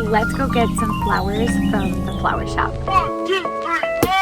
let's go get some flowers from the flower shop. 1, 2, 3, go!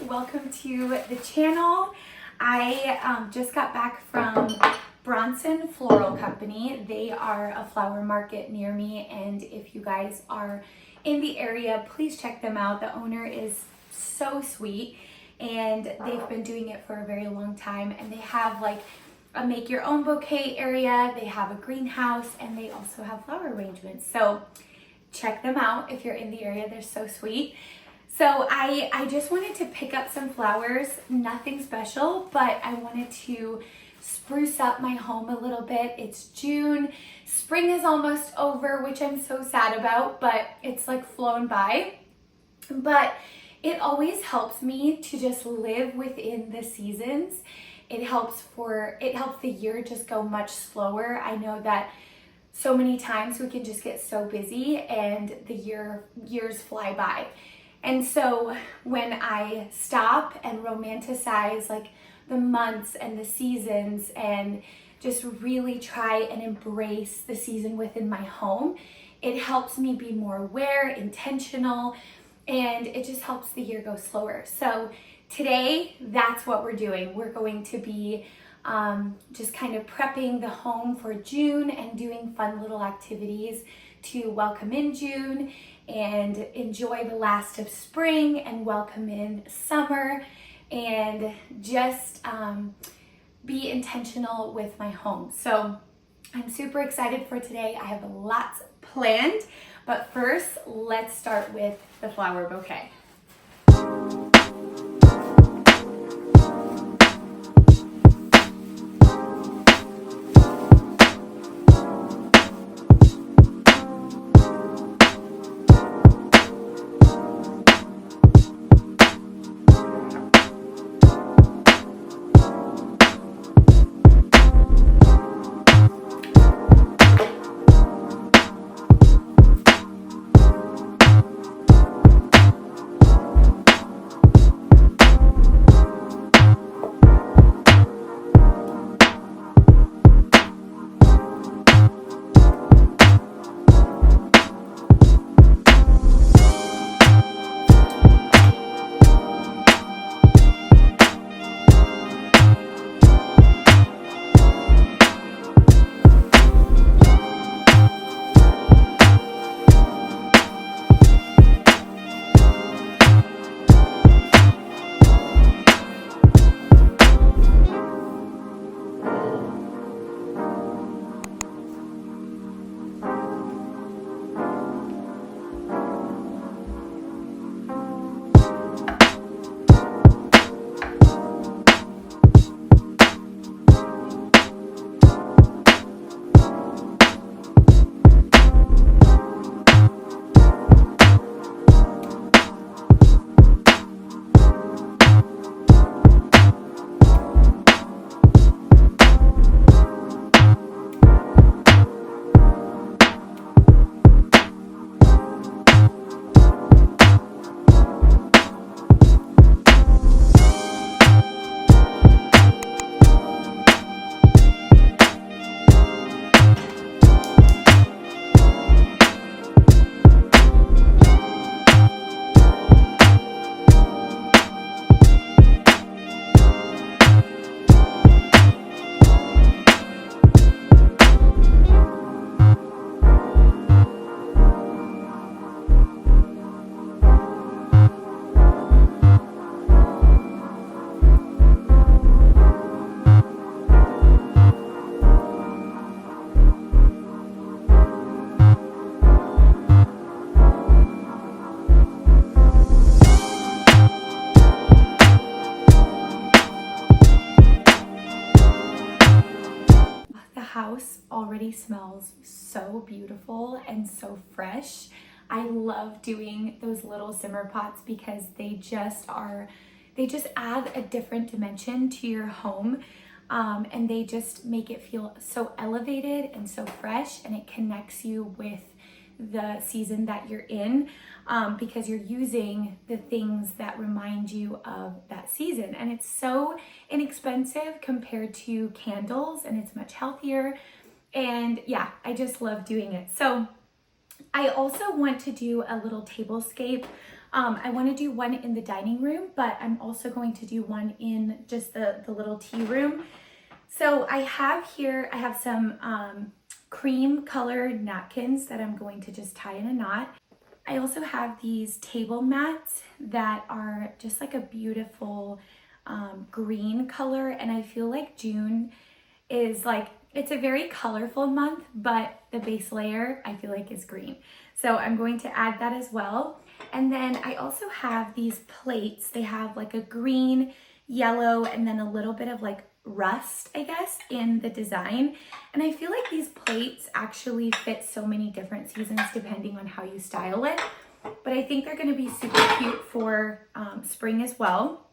Welcome to the channel. I just got back from Bronson Floral Company. They are a flower market near me, and if you guys are in the area, please check them out. The owner is so sweet, and they've been doing it for a very long time, and they have like a make your own bouquet area, they have a greenhouse, and they also have flower arrangements. So check them out if you're in the area. They're so sweet. So I just wanted to pick up some flowers, nothing special, but I wanted to spruce up my home a little bit. It's June, spring is almost over, which I'm so sad about, but it's like flown by. But it always helps me to just live within the seasons. It helps the year just go much slower. I know that so many times we can just get so busy and the years fly by. And so when I stop and romanticize like the months and the seasons and just really try and embrace the season within my home, it helps me be more aware, intentional, and it just helps the year go slower. So today, that's what we're doing. We're going to be just kind of prepping the home for June and doing fun little activities to welcome in June and enjoy the last of spring and welcome in summer, and just be intentional with my home. So I'm super excited for today. I have lots planned, but first let's start with the flower bouquet. House already smells so beautiful and so fresh. I love doing those little simmer pots because they they just add a different dimension to your home. And they just make it feel so elevated and so fresh, and it connects you with the season that you're in, because you're using the things that remind you of that season. And it's so inexpensive compared to candles, and it's much healthier. And yeah, I just love doing it. So I also want to do a little tablescape. I want to do one in the dining room, but I'm also going to do one in just the little tea room. So I have some cream colored napkins that I'm going to just tie in a knot. I also have these table mats that are just like a beautiful green color, and I feel like June is like, it's a very colorful month, but the base layer I feel like is green. So I'm going to add that as well. And then I also have these plates. They have like a green, yellow, and then a little bit of like rust, I guess, in the design. And I feel like these plates actually fit so many different seasons depending on how you style it. But I think they're going to be super cute for spring as well.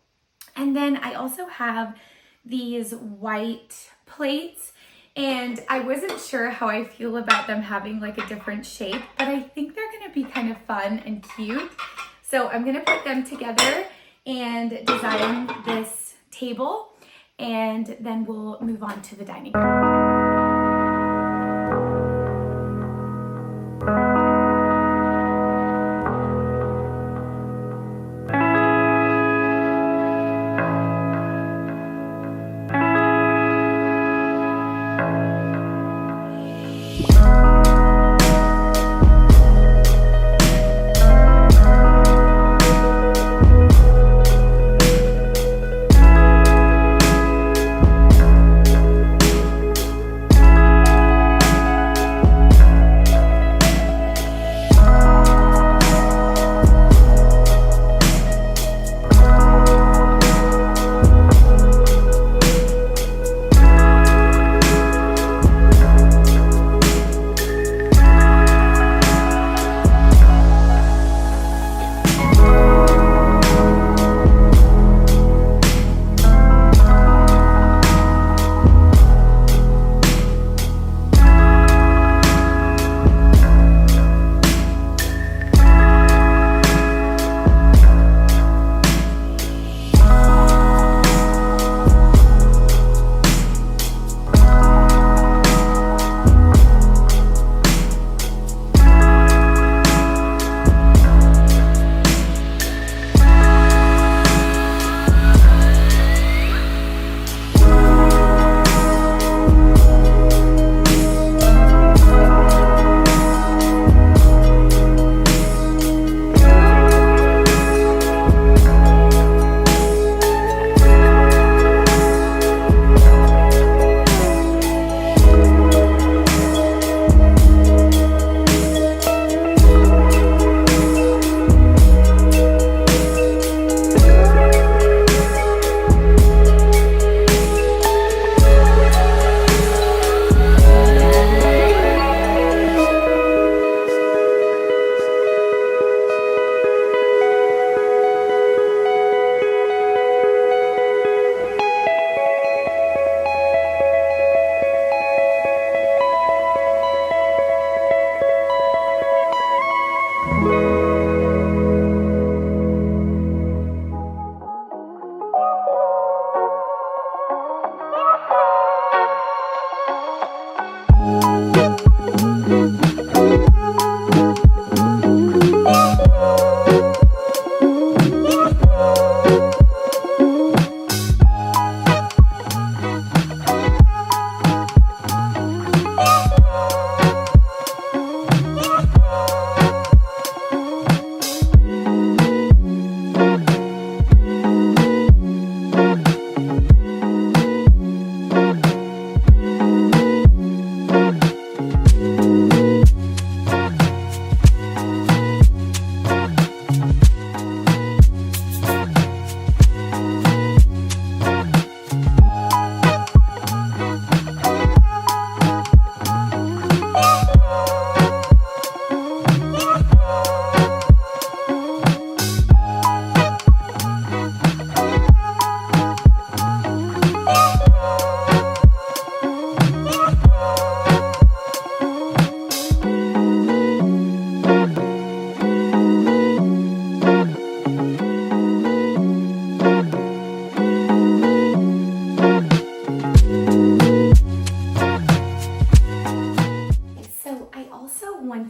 And then I also have these white plates, and I wasn't sure how I feel about them having like a different shape, but I think they're going to be kind of fun and cute. So I'm going to put them together and design this table, and then we'll move on to the dining room.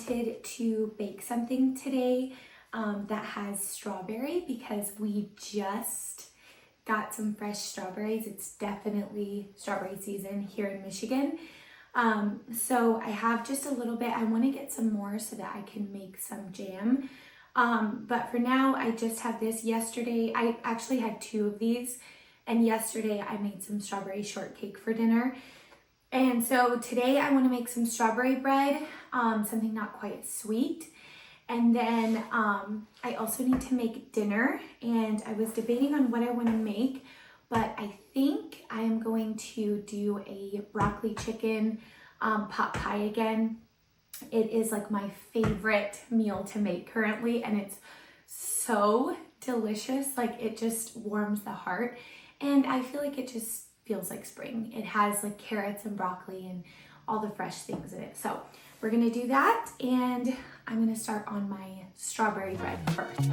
wanted to bake something today that has strawberry because we just got some fresh strawberries. It's definitely strawberry season here in Michigan. So I have just a little bit. I want to get some more so that I can make some jam. But for now, I just have this. Yesterday, I actually had 2 of these, and yesterday I made some strawberry shortcake for dinner. And so today I want to make some strawberry bread, something not quite sweet. And then I also need to make dinner, and I was debating on what I want to make, but I think I am going to do a broccoli chicken pot pie again. It is like my favorite meal to make currently, and it's so delicious. Like, it just warms the heart, and I feel like it just feels like spring. It has like carrots and broccoli and all the fresh things in it. So we're gonna do that, and I'm gonna start on my strawberry bread first.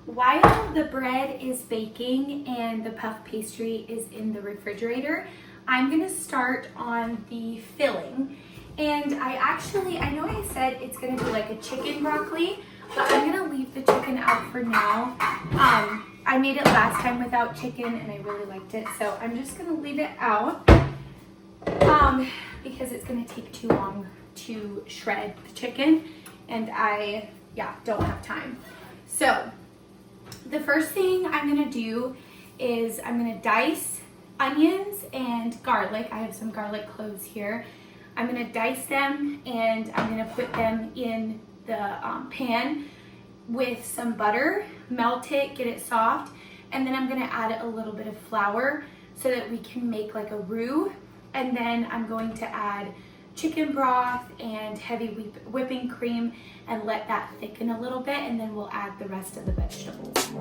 While the bread is baking and the puff pastry is in the refrigerator, I'm gonna start on the filling. And I know I said it's gonna be like a chicken broccoli, but I'm gonna leave the chicken out for now. I made it last time without chicken and I really liked it, so I'm just gonna leave it out because it's gonna take too long to shred the chicken, and I don't have time. So the first thing I'm gonna do is I'm gonna dice onions and garlic. I have some garlic cloves here. I'm gonna dice them and I'm gonna put them in the pan with some butter, melt it, get it soft, and then I'm gonna add a little bit of flour so that we can make like a roux. And then I'm going to add chicken broth and heavy whipping cream and let that thicken a little bit, and then we'll add the rest of the vegetables.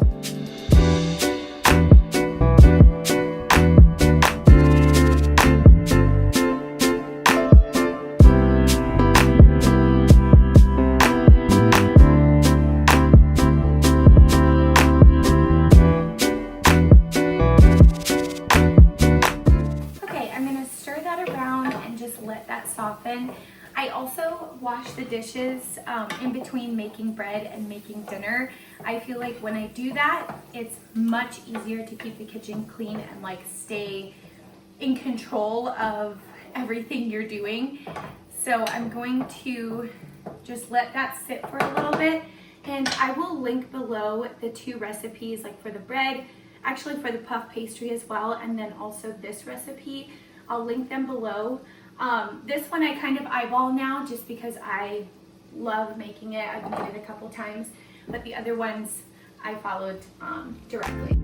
Let that soften. I also wash the dishes in between making bread and making dinner. I feel like when I do that, it's much easier to keep the kitchen clean and like stay in control of everything you're doing. So I'm going to just let that sit for a little bit, and I will link below the 2 recipes, like for the bread, actually for the puff pastry as well, and then also this recipe. I'll link them below. This one I kind of eyeball now just because I love making it. I've made it a couple times, but the other ones I followed directly.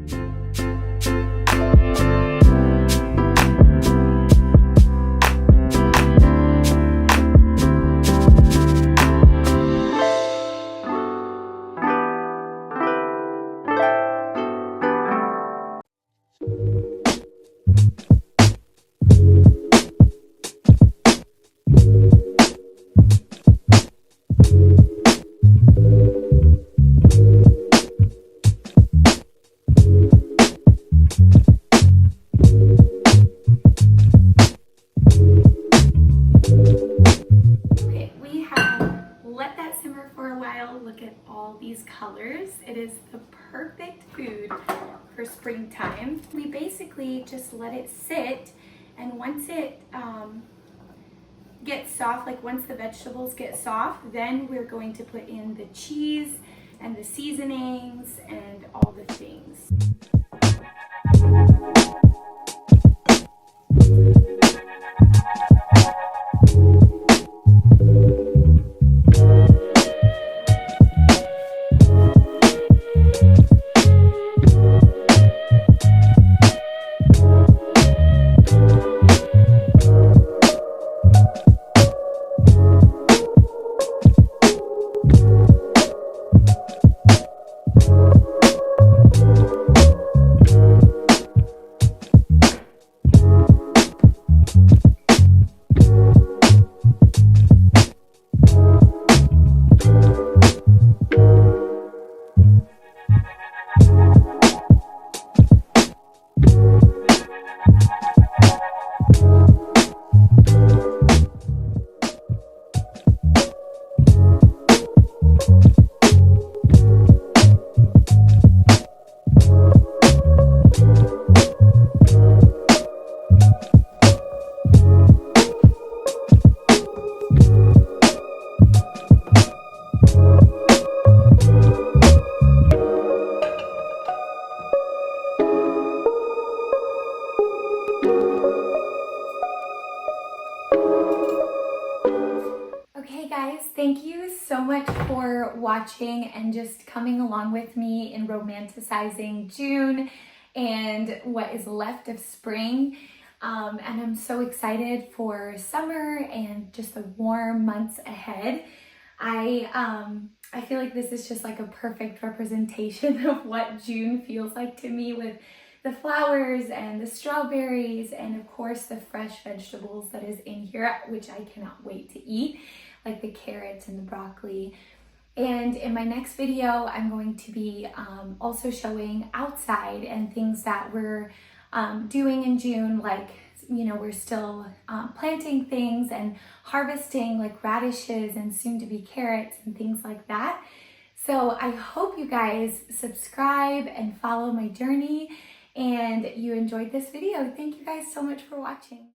Look at all these colors. It is the perfect food for springtime. We basically just let it sit, and once it gets soft, like once the vegetables get soft, then we're going to put in the cheese and the seasonings and all the things. Thank you so much for watching and just coming along with me in romanticizing June and what is left of spring. And I'm so excited for summer and just the warm months ahead. I feel like this is just like a perfect representation of what June feels like to me, with the flowers and the strawberries and of course the fresh vegetables that is in here, which I cannot wait to eat, like the carrots and the broccoli. And in my next video, I'm going to be also showing outside and things that we're doing in June, like, you know, we're still planting things and harvesting like radishes and soon to be carrots and things like that. So I hope you guys subscribe and follow my journey and you enjoyed this video. Thank you guys so much for watching.